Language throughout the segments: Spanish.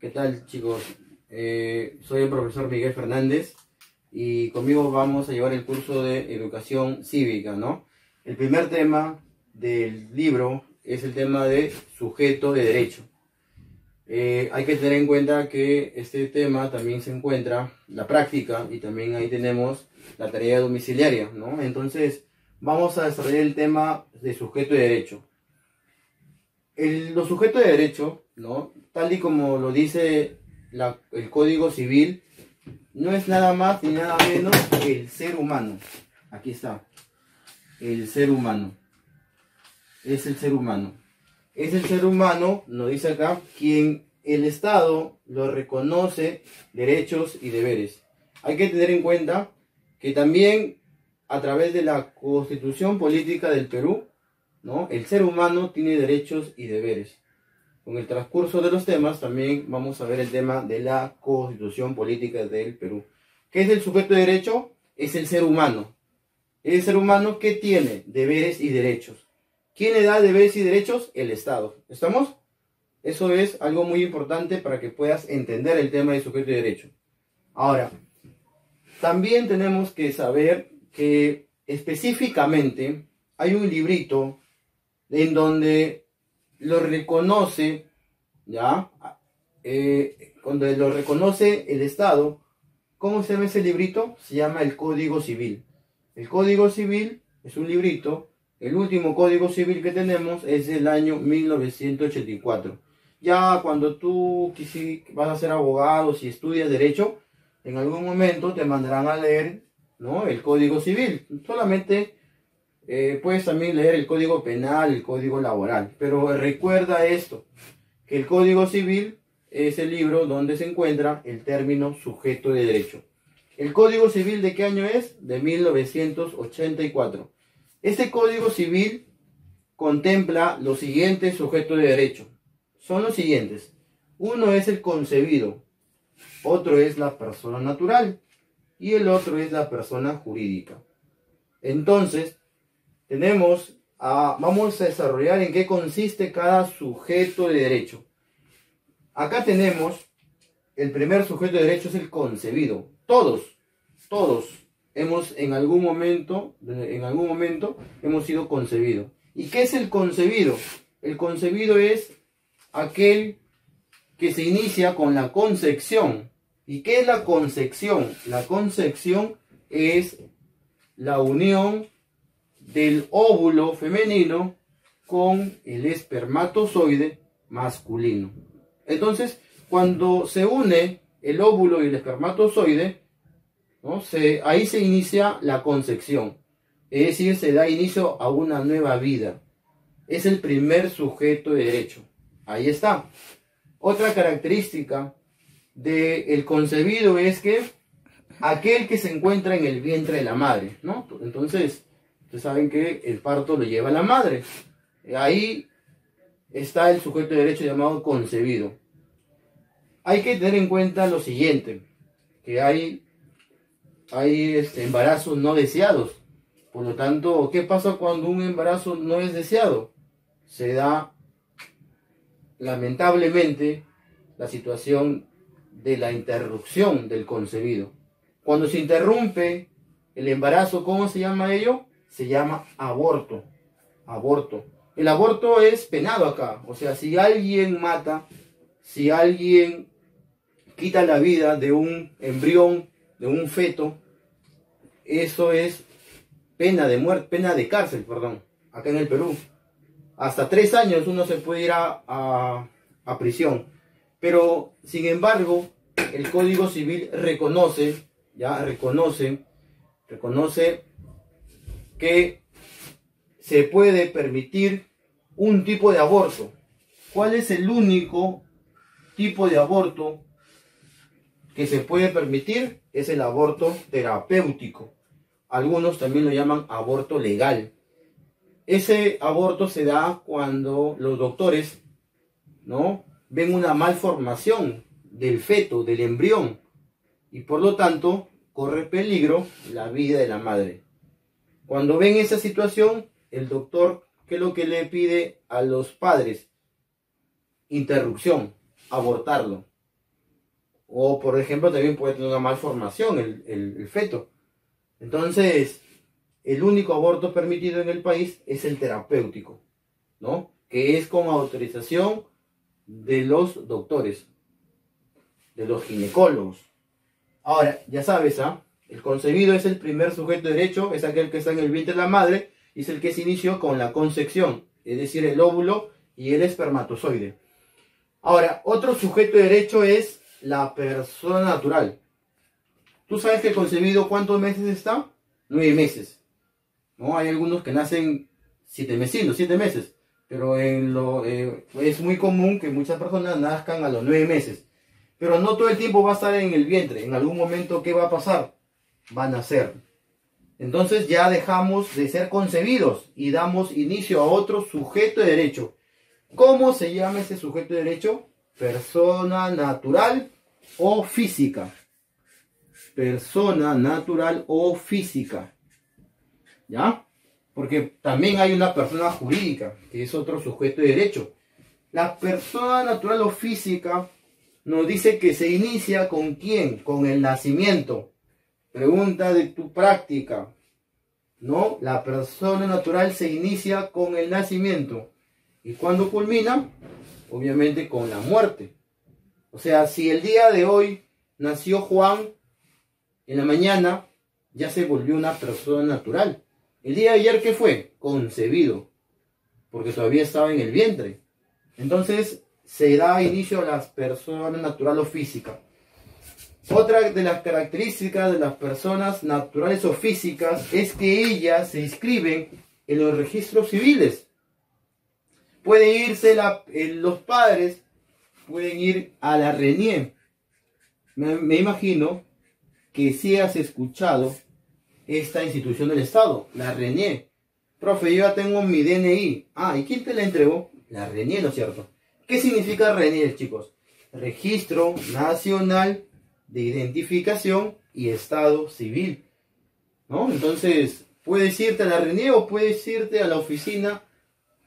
¿Qué tal, chicos? Soy el profesor Miguel Fernández y conmigo vamos a llevar el curso de educación cívica, ¿no? El primer tema del libro es el tema de sujeto de derecho. Hay que tener en cuenta que este tema también se encuentra la práctica y también ahí tenemos la tarea domiciliaria, ¿no? Entonces, vamos a desarrollar el tema de sujeto de derecho. Los sujetos de derecho, ¿no? Tal y como lo dice el Código Civil, no es nada más ni nada menos que el ser humano. Aquí está, el ser humano. Es el ser humano. Es el ser humano, nos dice acá, quien el Estado lo reconoce derechos y deberes. Hay que tener en cuenta que también a través de la Constitución Política del Perú, ¿no? El ser humano tiene derechos y deberes. Con el transcurso de los temas también vamos a ver el tema de la Constitución Política del Perú. ¿Qué es el sujeto de derecho? Es el ser humano. Es el ser humano que tiene deberes y derechos. ¿Quién le da deberes y derechos? El Estado. ¿Estamos? Eso es algo muy importante para que puedas entender el tema de sujeto de derecho. Ahora, también tenemos que saber que específicamente hay un librito en donde lo reconoce, ¿ya? Cuando lo reconoce el Estado. ¿Cómo se llama ese librito? Se llama el Código Civil. El Código Civil es un librito. El último Código Civil que tenemos es del año 1984. Ya cuando tú vas a ser abogado, si estudias Derecho, en algún momento te mandarán a leer, ¿no? El Código Civil. Solamente puedes también leer el Código Penal, el Código Laboral. Pero recuerda esto, que el Código Civil es el libro donde se encuentra el término sujeto de derecho. ¿El Código Civil de qué año es? De 1984. Este Código Civil contempla los siguientes sujetos de derecho. Son los siguientes. Uno es el concebido, otro es la persona natural y el otro es la persona jurídica. Entonces, vamos a desarrollar en qué consiste cada sujeto de derecho. Acá tenemos, el primer sujeto de derecho es el concebido. Todos hemos en algún momento hemos sido concebidos. ¿Y qué es el concebido? El concebido es aquel que se inicia con la concepción. ¿Y qué es la concepción? La concepción es la unión del óvulo femenino con el espermatozoide masculino. Entonces, cuando se une el óvulo y el espermatozoide, ¿no? Ahí se inicia la concepción. Es decir, se da inicio a una nueva vida. Es el primer sujeto de derecho. Ahí está. Otra característica del concebido es que aquel que se encuentra en el vientre de la madre, ¿no? Entonces, ustedes saben que el parto lo lleva la madre. Ahí está el sujeto de derecho llamado concebido. Hay que tener en cuenta lo siguiente, que hay embarazos no deseados. Por lo tanto, ¿qué pasa cuando un embarazo no es deseado? Se da, lamentablemente, la situación de la interrupción del concebido. Cuando se interrumpe el embarazo, ¿cómo se llama ello? Se llama aborto. Aborto. El aborto es penado acá. O sea, si alguien mata, si alguien quita la vida de un embrión, de un feto, eso es pena de muerte, pena de cárcel, perdón, acá en el Perú. Hasta 3 años uno se puede ir a prisión. Pero, sin embargo, el Código Civil reconoce que se puede permitir un tipo de aborto. ¿Cuál es el único tipo de aborto que se puede permitir? Es el aborto terapéutico. Algunos también lo llaman aborto legal. Ese aborto se da cuando los doctores, ¿no?, ven una malformación del feto, del embrión, y por lo tanto corre peligro la vida de la madre. Cuando ven esa situación, el doctor, ¿qué es lo que le pide a los padres? Interrupción, abortarlo. O, por ejemplo, también puede tener una malformación el feto. Entonces, el único aborto permitido en el país es el terapéutico, ¿no? Que es con autorización de los doctores, de los ginecólogos. Ahora, ya sabes, el concebido es el primer sujeto de derecho, es aquel que está en el vientre de la madre, y es el que se inició con la concepción, es decir, el óvulo y el espermatozoide. Ahora, otro sujeto de derecho es la persona natural. ¿Tú sabes que el concebido cuántos meses está? 9 meses. ¿No? Hay algunos que nacen 7 meses, pero es muy común que muchas personas nazcan a los 9 meses. Pero no todo el tiempo va a estar en el vientre. En algún momento, ¿qué va a pasar? Va a nacer. Entonces ya dejamos de ser concebidos y damos inicio a otro sujeto de derecho. ¿Cómo se llama ese sujeto de derecho? Persona natural o física. Persona natural o física. ¿Ya? Porque también hay una persona jurídica, que es otro sujeto de derecho. La persona natural o física nos dice que se inicia ¿con quién? Con el nacimiento. Pregunta de tu práctica. ¿No? La persona natural se inicia con el nacimiento. ¿Y cuándo culmina? Obviamente con la muerte. O sea, si el día de hoy nació Juan, en la mañana ya se volvió una persona natural. El día de ayer, ¿qué fue? Concebido. Porque todavía estaba en el vientre. Entonces, se da inicio a las personas natural o física. Otra de las características de las personas naturales o físicas es que ellas se inscriben en los registros civiles. Pueden irse los padres, pueden ir a la RENIE. Me imagino que sí has escuchado esta institución del Estado, la RENIE. Profe, yo ya tengo mi DNI. Ah, ¿y quién te la entregó? La RENIE, ¿no es cierto? ¿Qué significa RENIE, chicos? Registro Nacional de Identificación y Estado Civil, ¿no? Entonces, puedes irte a la RENIE o puedes irte a la oficina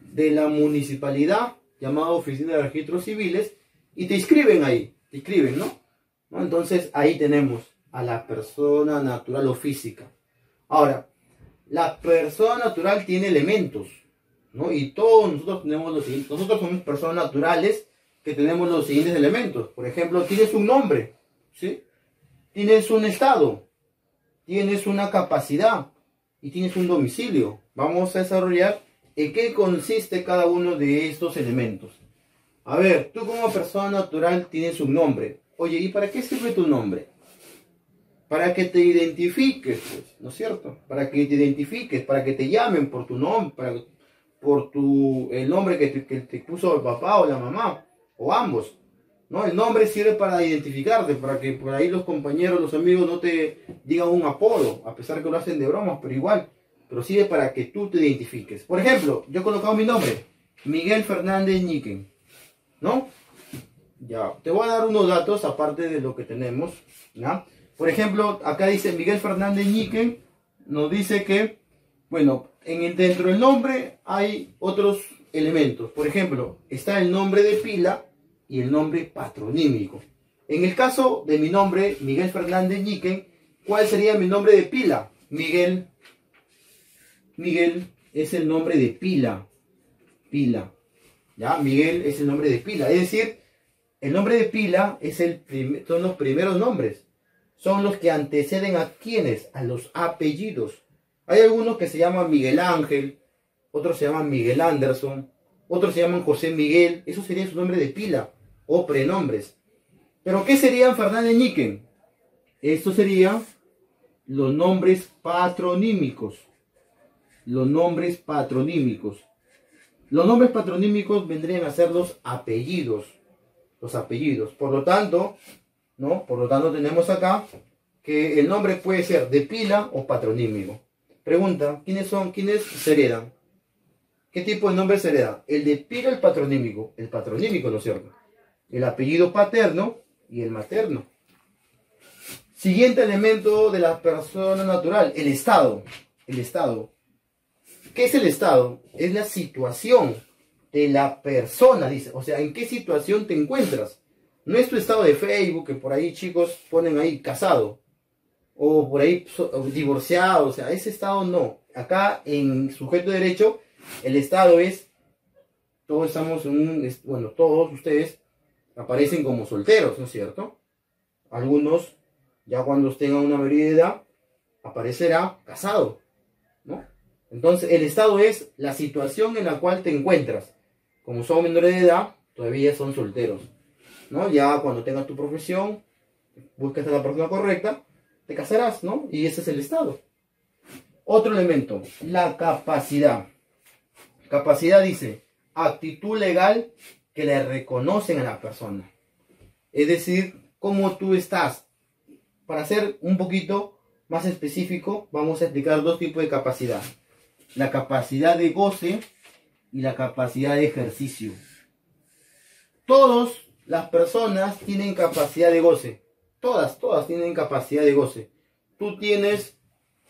de la municipalidad, llamada Oficina de Registros Civiles, y te inscriben ahí, ¿no? Entonces, ahí tenemos a la persona natural o física. Ahora, la persona natural tiene elementos, ¿no? Y todos nosotros tenemos los siguientes. Nosotros somos personas naturales que tenemos los siguientes elementos. Por ejemplo, tienes un nombre, ¿sí? Tienes un estado, tienes una capacidad y tienes un domicilio. Vamos a desarrollar en qué consiste cada uno de estos elementos. A ver, tú como persona natural tienes un nombre. Oye, ¿y para qué sirve tu nombre? Para que te identifiques, pues, ¿no es cierto? Para que te identifiques, para que te llamen por tu nombre, por el nombre que te puso el papá o la mamá, o ambos, ¿no? El nombre sirve para identificarte, para que por ahí los compañeros, los amigos no te digan un apodo, a pesar que lo hacen de bromas, pero igual, pero sirve para que tú te identifiques. Por ejemplo, yo he colocado mi nombre, Miguel Fernández Ñiquen, ¿no? Ya, te voy a dar unos datos aparte de lo que tenemos, ¿ya? Por ejemplo, acá dice Miguel Fernández Ñiquen, nos dice que, bueno, dentro del nombre hay otros elementos. Por ejemplo, está el nombre de pila y el nombre patronímico. En el caso de mi nombre, Miguel Fernández Ñiquen, ¿cuál sería mi nombre de pila? Miguel. Miguel es el nombre de pila. Pila. ¿Ya? Miguel es el nombre de pila. Es decir, el nombre de pila son los primeros nombres. Son los que anteceden a ¿quiénes? A los apellidos. Hay algunos que se llaman Miguel Ángel, otros se llaman Miguel Anderson, otros se llaman José Miguel. Eso sería su nombre de pila o prenombres. ¿Pero qué serían Fernández Ñiquen? Estos serían los nombres patronímicos. Los nombres patronímicos. Los nombres patronímicos vendrían a ser los apellidos. Los apellidos. Por lo tanto, ¿no? Por lo tanto, tenemos acá que el nombre puede ser de pila o patronímico. Pregunta, ¿quiénes se heredan? ¿Qué tipo de nombre se hereda? El de pila o el patronímico. El patronímico, ¿no es cierto? El apellido paterno y el materno. Siguiente elemento de la persona natural, el estado. El estado. ¿Qué es el estado? Es la situación de la persona, dice. O sea, ¿en qué situación te encuentras? No es tu estado de Facebook, que por ahí chicos ponen ahí casado, o por ahí divorciado, o sea, ese estado no. Acá en sujeto de derecho, el estado es, todos estamos en un, bueno, todos ustedes aparecen como solteros, ¿no es cierto? Algunos, ya cuando tengan una mayoría de edad, aparecerá casado, ¿no? Entonces, el estado es la situación en la cual te encuentras. Como son menores de edad, todavía son solteros, ¿no? Ya cuando tengas tu profesión, buscas a la persona correcta, te casarás, ¿no? Y ese es el estado. Otro elemento, la capacidad. Capacidad dice, actitud legal que le reconocen a la persona. Es decir, cómo tú estás. Para ser un poquito más específico, vamos a explicar dos tipos de capacidad. La capacidad de goce y la capacidad de ejercicio. Todas las personas tienen capacidad de goce. Todas tienen capacidad de goce. Tú tienes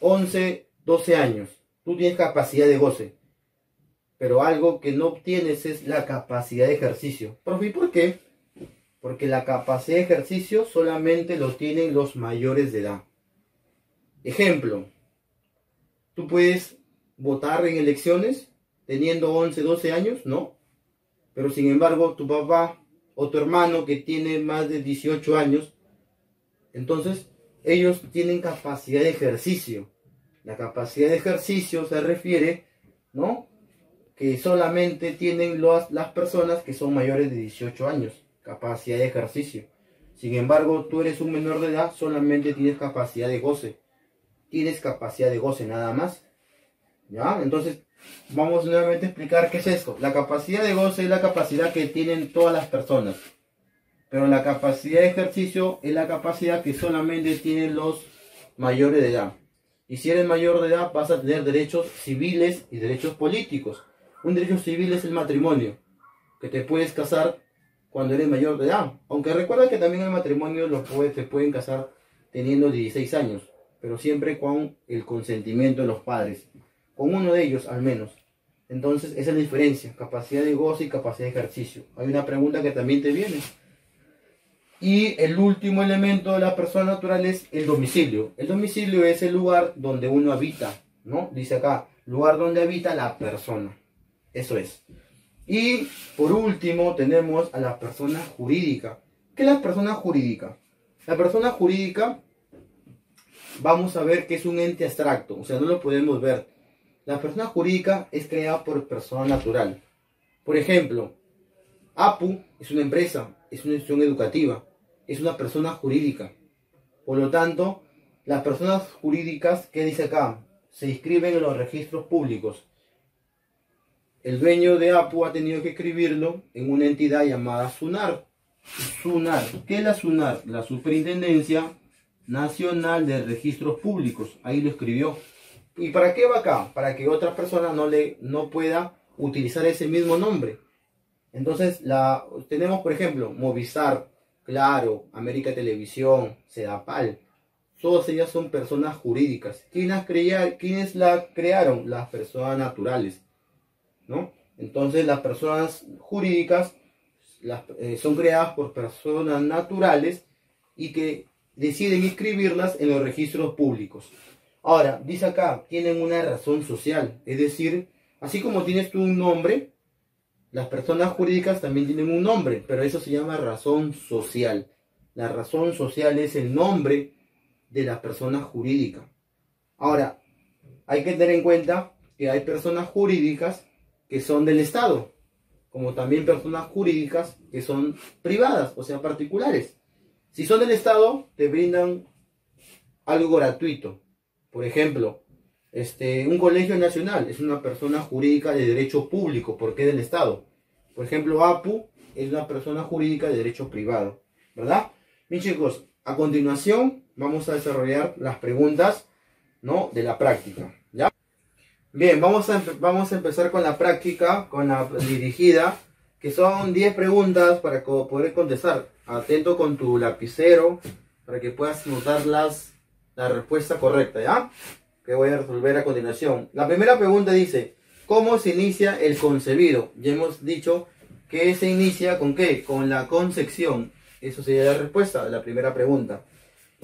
11, 12 años. Tú tienes capacidad de goce. Pero algo que no tienes es la capacidad de ejercicio. Profe, ¿y por qué? Porque la capacidad de ejercicio solamente lo tienen los mayores de edad. Ejemplo, tú puedes votar en elecciones teniendo 11, 12 años, ¿no? Pero sin embargo, tu papá o tu hermano que tiene más de 18 años, entonces ellos tienen capacidad de ejercicio. La capacidad de ejercicio se refiere, ¿no?, que solamente tienen las personas que son mayores de 18 años, capacidad de ejercicio. Sin embargo, tú eres un menor de edad, solamente tienes capacidad de goce. Tienes capacidad de goce, nada más. ¿Ya? Entonces, vamos nuevamente a explicar qué es esto. La capacidad de goce es la capacidad que tienen todas las personas. Pero la capacidad de ejercicio es la capacidad que solamente tienen los mayores de edad. Y si eres mayor de edad, vas a tener derechos civiles y derechos políticos. Un derecho civil es el matrimonio, que te puedes casar cuando eres mayor de edad. Aunque recuerda que también el matrimonio te pueden casar teniendo 16 años, pero siempre con el consentimiento de los padres, con uno de ellos al menos. Entonces esa es la diferencia, capacidad de goce y capacidad de ejercicio. Hay una pregunta que también te viene. Y el último elemento de la persona natural es el domicilio. El domicilio es el lugar donde uno habita, ¿no? Dice acá, lugar donde habita la persona. Eso es. Y por último tenemos a la persona jurídica. ¿Qué es la persona jurídica? La persona jurídica, vamos a ver que es un ente abstracto, o sea, no lo podemos ver. La persona jurídica es creada por persona natural. Por ejemplo, APU es una empresa, es una institución educativa, es una persona jurídica. Por lo tanto, las personas jurídicas, ¿qué dice acá? Se inscriben en los registros públicos. El dueño de APU ha tenido que escribirlo en una entidad llamada SUNAR. SUNAR. ¿Qué es la SUNAR? La Superintendencia Nacional de Registros Públicos. Ahí lo escribió. ¿Y para qué va acá? Para que otra persona no pueda utilizar ese mismo nombre. Entonces, tenemos, por ejemplo, Movistar, Claro, América Televisión, Sedapal. Todas ellas son personas jurídicas. ¿Quiénes la crearon? Las personas naturales, ¿no? Entonces las personas jurídicas son creadas por personas naturales y que deciden inscribirlas en los registros públicos. Ahora, dice acá, tienen una razón social, es decir, así como tienes tú un nombre, las personas jurídicas también tienen un nombre, pero eso se llama razón social. La razón social es el nombre de la persona jurídica. Ahora, hay que tener en cuenta que hay personas jurídicas que son del Estado, como también personas jurídicas que son privadas, o sea, particulares. Si son del Estado, te brindan algo gratuito. Por ejemplo, un colegio nacional es una persona jurídica de derecho público, porque es del Estado. Por ejemplo, APU es una persona jurídica de derecho privado, ¿verdad? Bien, chicos, a continuación vamos a desarrollar las preguntas, ¿no?, de la práctica, ¿ya? Bien, vamos a empezar con la práctica, con la dirigida, que son 10 preguntas para poder contestar. Atento con tu lapicero para que puedas notar la respuesta correcta, ¿ya? Que voy a resolver a continuación. La primera pregunta dice, ¿cómo se inicia el concebido? Ya hemos dicho que se inicia ¿con qué? Con la concepción. Eso sería la respuesta a la primera pregunta.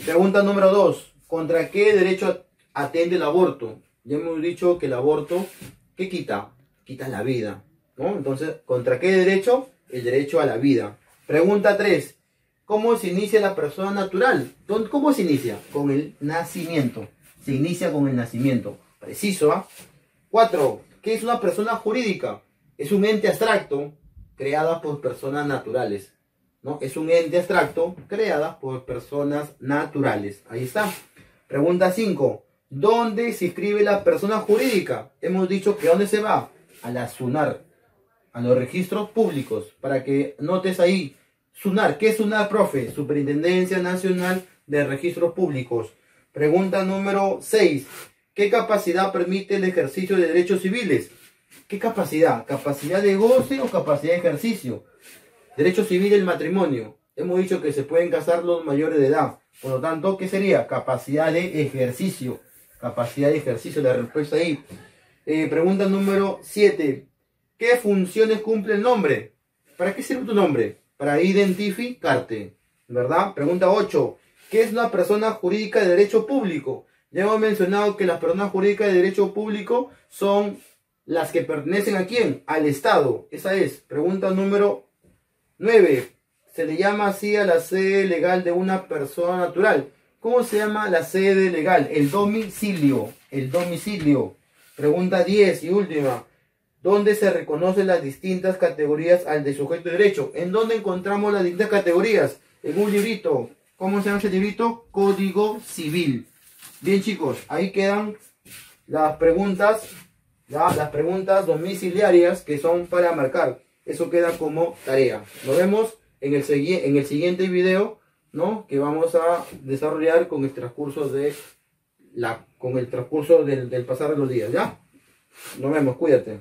Pregunta número 2. ¿Contra qué derecho atende el aborto? Ya hemos dicho que el aborto, ¿qué quita? Quita la vida, ¿no? Entonces, ¿contra qué derecho? El derecho a la vida. Pregunta 3. ¿Cómo se inicia la persona natural? ¿Cómo se inicia? Con el nacimiento. Se inicia con el nacimiento. Preciso, ¿ah? 4. ¿Qué es una persona jurídica? Es un ente abstracto creada por personas naturales, ¿no? Es un ente abstracto creada por personas naturales. Ahí está. Pregunta 5. ¿Dónde se inscribe la persona jurídica? Hemos dicho que ¿dónde se va? A la SUNAR, a los registros públicos, para que notes ahí. SUNAR, ¿qué es SUNAR, profe? Superintendencia Nacional de Registros Públicos. Pregunta número 6. ¿Qué capacidad permite el ejercicio de derechos civiles? ¿Qué capacidad? ¿Capacidad de goce o capacidad de ejercicio? Derecho civil del matrimonio. Hemos dicho que se pueden casar los mayores de edad. Por lo tanto, ¿qué sería? Capacidad de ejercicio. Capacidad de ejercicio, la respuesta ahí. Pregunta número 7. ¿Qué funciones cumple el nombre? ¿Para qué sirve tu nombre? Para identificarte, ¿verdad? Pregunta 8. ¿Qué es una persona jurídica de derecho público? Ya hemos mencionado que las personas jurídicas de derecho público son las que pertenecen ¿a quién? Al Estado. Esa es. Pregunta número 9. Se le llama así a la sede legal de una persona natural. ¿Cómo se llama la sede legal? El domicilio. El domicilio. Pregunta 10 y última. ¿Dónde se reconocen las distintas categorías al de sujeto de derecho? ¿En dónde encontramos las distintas categorías? En un librito. ¿Cómo se llama ese librito? Código Civil. Bien, chicos, ahí quedan las preguntas, las preguntas domiciliarias que son para marcar. Eso queda como tarea. Nos vemos en el siguiente video, ¿no? Que vamos a desarrollar con el transcurso del pasar de los días, ¿ya? Nos vemos, cuídate.